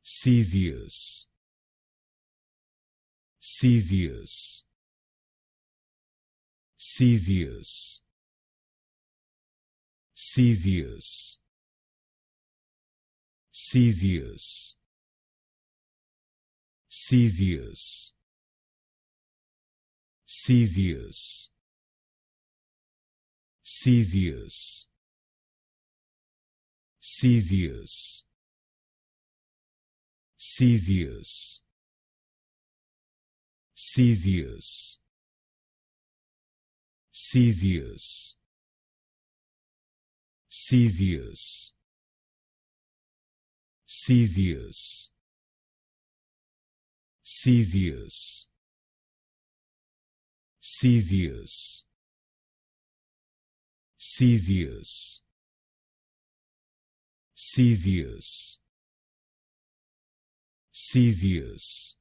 Caesious, Caesious, Caesious, Caesious, Caesious, Caesious, Caesious, Caesious, Caesious, Caesious, Caesious, Caesious, Caesious, Caesious, Caesious, Caesious, Caesious, Caesious, Caesious,